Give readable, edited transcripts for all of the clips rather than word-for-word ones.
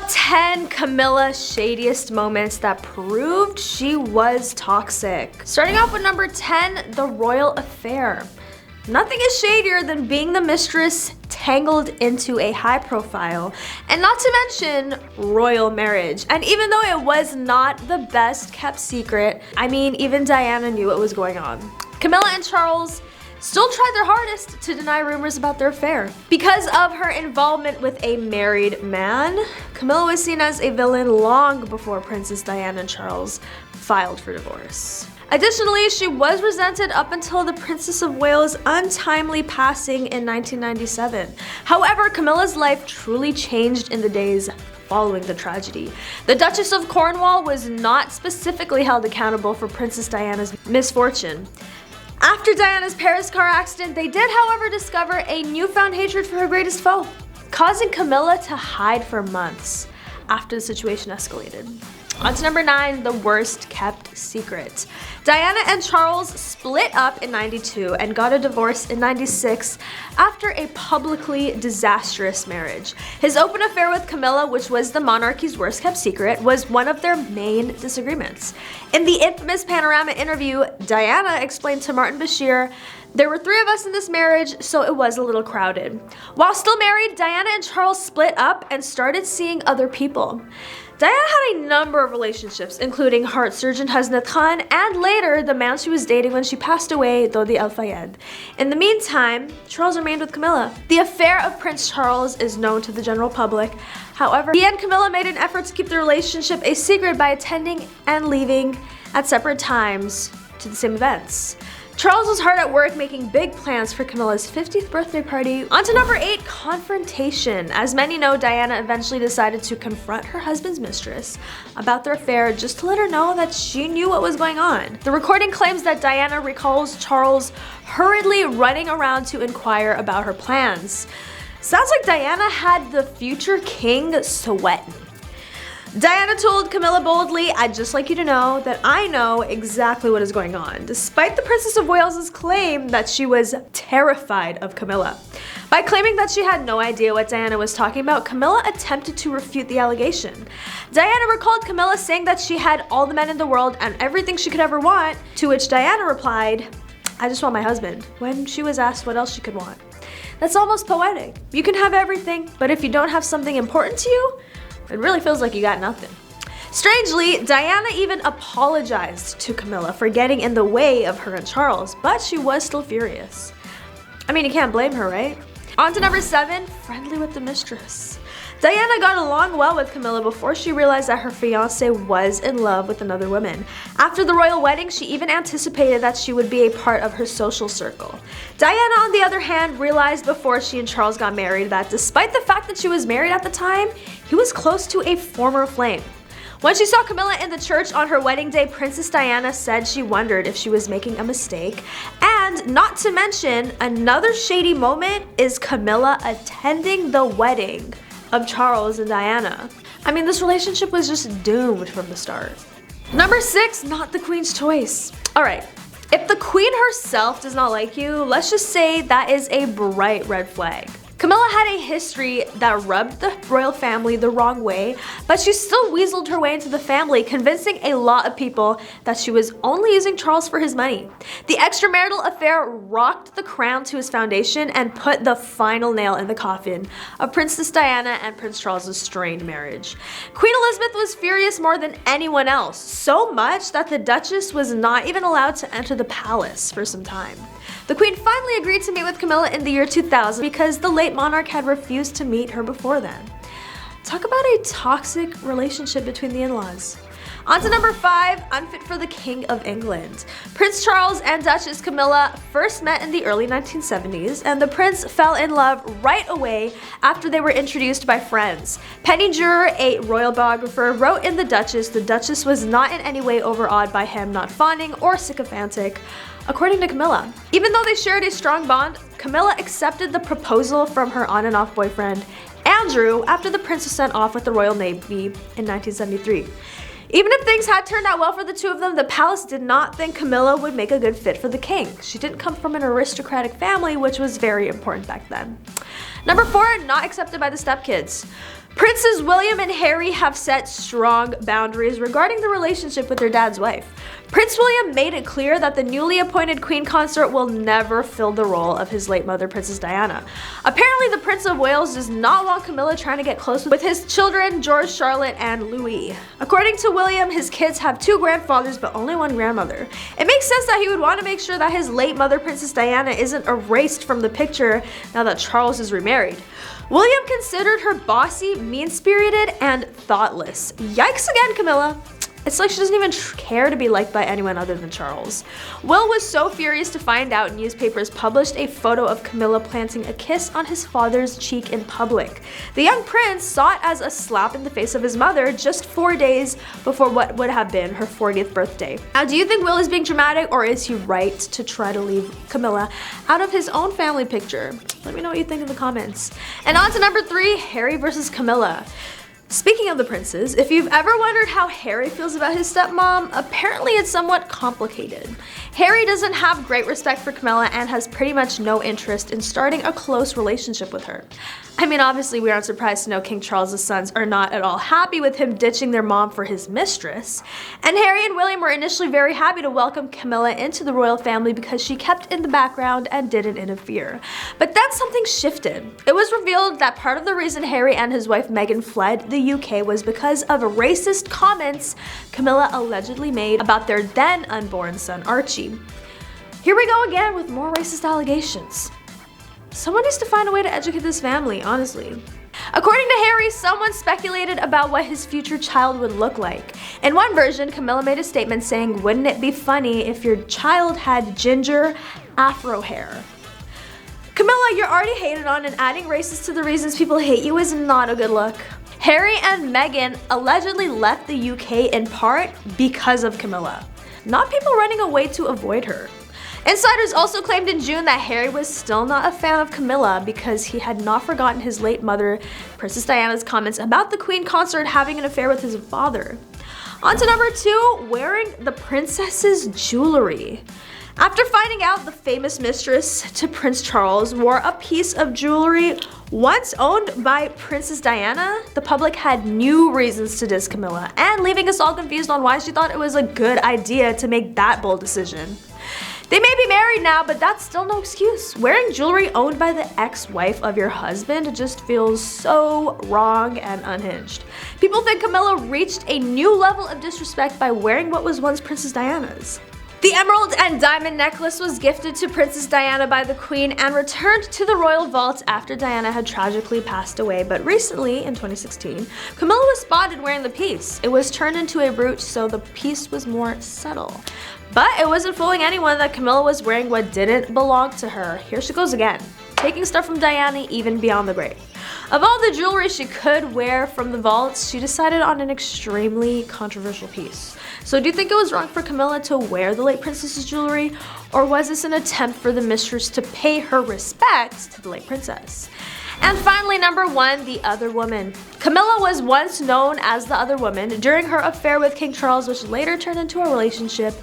10 Camilla Shadiest moments that proved she was toxic. Starting off with number 10, the royal affair. Nothing is shadier than being the mistress tangled into a high profile, and not to mention royal marriage. And even though it was not the best kept secret, I mean, even Diana knew what was going on. Camilla and Charles still tried their hardest to deny rumors about their affair. Because of her involvement with a married man, Camilla was seen as a villain long before Princess Diana and Charles filed for divorce. Additionally, she was resented up until the Princess of Wales' untimely passing in 1997. However, Camilla's life truly changed in the days following the tragedy. The Duchess of Cornwall was not specifically held accountable for Princess Diana's misfortune. After Diana's Paris car accident, they did, however, discover a newfound hatred for her greatest foe, causing Camilla to hide for months after the situation escalated. On to number 9, the worst kept secret. Diana and Charles split up in 92 and got a divorce in 96 after a publicly disastrous marriage. His open affair with Camilla, which was the monarchy's worst kept secret, was one of their main disagreements. In the infamous Panorama interview, Diana explained to Martin Bashir, "There were 3 of us in this marriage, so it was a little crowded." While still married, Diana and Charles split up and started seeing other people. Diana had a number of relationships, including heart surgeon Hasnat Khan and later the man she was dating when she passed away, Dodi Al Fayed. In the meantime, Charles remained with Camilla. The affair of Prince Charles is known to the general public. However, he and Camilla made an effort to keep their relationship a secret by attending and leaving at separate times to the same events. Charles was hard at work making big plans for Camilla's 50th birthday party. On to number 8, confrontation. As many know, Diana eventually decided to confront her husband's mistress about their affair just to let her know that she knew what was going on. The recording claims that Diana recalls Charles hurriedly running around to inquire about her plans. Sounds like Diana had the future king sweating. Diana told Camilla boldly, "I'd just like you to know that I know exactly what is going on," despite the Princess of Wales's claim that she was terrified of Camilla. By claiming that she had no idea what Diana was talking about, Camilla attempted to refute the allegation. Diana recalled Camilla saying that she had all the men in the world and everything she could ever want, to which Diana replied, "I just want my husband," when she was asked what else she could want. That's almost poetic. You can have everything, but if you don't have something important to you, it really feels like you got nothing. Strangely, Diana even apologized to Camilla for getting in the way of her and Charles, but she was still furious. I mean, you can't blame her, right? On to number 7, friendly with the mistress. Diana got along well with Camilla before she realized that her fiancé was in love with another woman. After the royal wedding, she even anticipated that she would be a part of her social circle. Diana, on the other hand, realized before she and Charles got married that despite the fact that she was married at the time, he was close to a former flame. When she saw Camilla in the church on her wedding day, Princess Diana said she wondered if she was making a mistake. And not to mention, another shady moment is Camilla attending the wedding of Charles and Diana. I mean, this relationship was just doomed from the start. Number 6, not the queen's choice. Alright, if the queen herself does not like you, let's just say that is a bright red flag. Camilla had a history that rubbed the royal family the wrong way, but she still weaseled her way into the family, convincing a lot of people that she was only using Charles for his money. The extramarital affair rocked the crown to his foundation and put the final nail in the coffin of Princess Diana and Prince Charles' strained marriage. Queen Elizabeth was furious more than anyone else, so much that the Duchess was not even allowed to enter the palace for some time. The Queen finally agreed to meet with Camilla in the year 2000 because the late monarch had refused to meet her before then. Talk about a toxic relationship between the in-laws. On to number 5, unfit for the King of England. Prince Charles and Duchess Camilla first met in the early 1970s, and the prince fell in love right away after they were introduced by friends. Penny Juror, a royal biographer, wrote in the Duchess was not in any way overawed by him not fawning or sycophantic. According to Camilla, even though they shared a strong bond, Camilla accepted the proposal from her on and off boyfriend, Andrew, after the prince was sent off with the Royal Navy in 1973. Even if things had turned out well for the two of them, the palace did not think Camilla would make a good fit for the king. She didn't come from an aristocratic family, which was very important back then. Number 4, not accepted by the stepkids. Princes William and Harry have set strong boundaries regarding the relationship with their dad's wife. Prince William made it clear that the newly appointed Queen Consort will never fill the role of his late mother, Princess Diana. Apparently, the Prince of Wales does not want Camilla trying to get close with his children, George, Charlotte, and Louis. According to William, his kids have 2 grandfathers but only 1 grandmother. It makes sense that he would want to make sure that his late mother, Princess Diana, isn't erased from the picture now that Charles is remarried. William considered her bossy, mean-spirited, and thoughtless. Yikes again, Camilla. It's like she doesn't even care to be liked by anyone other than Charles. Will was so furious to find out newspapers published a photo of Camilla planting a kiss on his father's cheek in public. The young prince saw it as a slap in the face of his mother just 4 days before what would have been her 40th birthday. Now, do you think Will is being dramatic, or is he right to try to leave Camilla out of his own family picture? Let me know what you think in the comments. And on to number 3, Harry versus Camilla. Speaking of the princes, if you've ever wondered how Harry feels about his stepmom, apparently it's somewhat complicated. Harry doesn't have great respect for Camilla and has pretty much no interest in starting a close relationship with her. I mean, obviously we aren't surprised to know King Charles' sons are not at all happy with him ditching their mom for his mistress. And Harry and William were initially very happy to welcome Camilla into the royal family because she kept in the background and didn't interfere. But then something shifted. It was revealed that part of the reason Harry and his wife Meghan fled the UK was because of racist comments Camilla allegedly made about their then unborn son Archie. Here we go again with more racist allegations. Someone needs to find a way to educate this family, honestly. According to Harry, someone speculated about what his future child would look like. In one version, Camilla made a statement saying, "Wouldn't it be funny if your child had ginger afro hair?" Camilla, you're already hated on, and adding races to the reasons people hate you is not a good look. Harry and Meghan allegedly left the UK in part because of Camilla, not people running away to avoid her. Insiders also claimed in June that Harry was still not a fan of Camilla because he had not forgotten his late mother, Princess Diana's comments about the Queen Consort having an affair with his father. On to number 2, wearing the princess's jewelry. After finding out the famous mistress to Prince Charles wore a piece of jewelry once owned by Princess Diana, the public had new reasons to diss Camilla, and leaving us all confused on why she thought it was a good idea to make that bold decision. They may be married now, but that's still no excuse. Wearing jewelry owned by the ex-wife of your husband just feels so wrong and unhinged. People think Camilla reached a new level of disrespect by wearing what was once Princess Diana's. The emerald and diamond necklace was gifted to Princess Diana by the Queen and returned to the royal vault after Diana had tragically passed away, but recently, in 2016, Camilla was spotted wearing the piece. It was turned into a brooch, so the piece was more subtle. But it wasn't fooling anyone that Camilla was wearing what didn't belong to her. Here she goes again, taking stuff from Diana even beyond the grave. Of all the jewelry she could wear from the vaults, she decided on an extremely controversial piece. So do you think it was wrong for Camilla to wear the late princess's jewelry, or was this an attempt for the mistress to pay her respects to the late princess? And finally, number 1, the other woman. Camilla was once known as the other woman during her affair with King Charles, which later turned into a relationship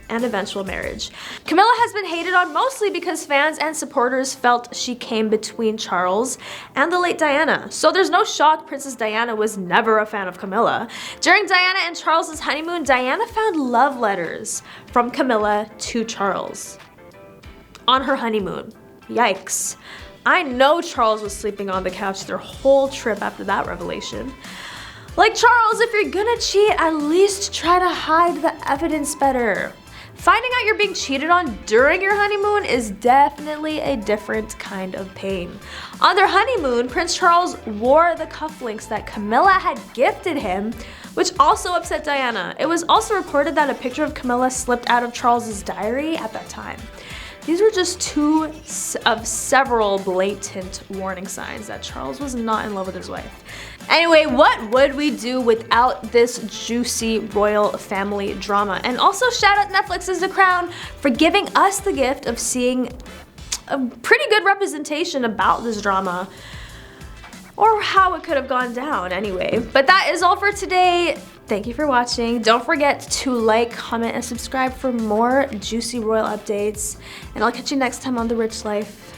and eventual marriage. Camilla has been hated on mostly because fans and supporters felt she came between Charles and the late Diana. So there's no shock Princess Diana was never a fan of Camilla. During Diana and Charles's honeymoon, Diana found love letters from Camilla to Charles on her honeymoon. Yikes. I know Charles was sleeping on the couch their whole trip after that revelation. Like, Charles, if you're gonna cheat, at least try to hide the evidence better. Finding out you're being cheated on during your honeymoon is definitely a different kind of pain. On their honeymoon, Prince Charles wore the cufflinks that Camilla had gifted him, which also upset Diana. It was also reported that a picture of Camilla slipped out of Charles's diary at that time. These were just 2 of several blatant warning signs that Charles was not in love with his wife. Anyway, what would we do without this juicy royal family drama? And also shout out Netflix's The Crown for giving us the gift of seeing a pretty good representation about this drama, or how it could have gone down anyway. But that is all for today. Thank you for watching. Don't forget to like, comment, and subscribe for more juicy royal updates. And I'll catch you next time on The Rich Life.